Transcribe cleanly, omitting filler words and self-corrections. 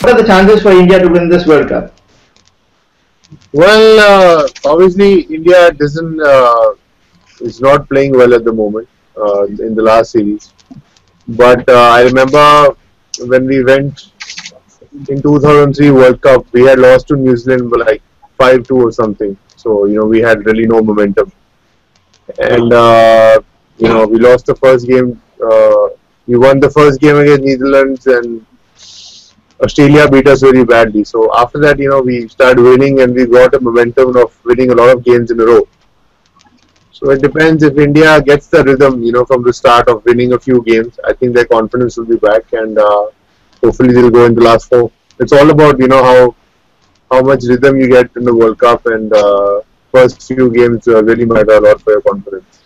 What are the chances for India to win this World Cup? Well, obviously India doesn't is not playing well at the moment in the last series. But I remember when we went in 2003 World Cup, we had lost to New Zealand by like 5-2 or something. So we had really no momentum, and we lost the first game. We won the first game against Netherlands, and Australia beat us very badly. So after that, we started winning, and we got a momentum of winning a lot of games in a row. So it depends if India gets the rhythm, from the start of winning a few games. I think their confidence will be back, and hopefully they'll go in the last four. It's all about how much rhythm you get in the World Cup, and first few games really matter a lot for your confidence.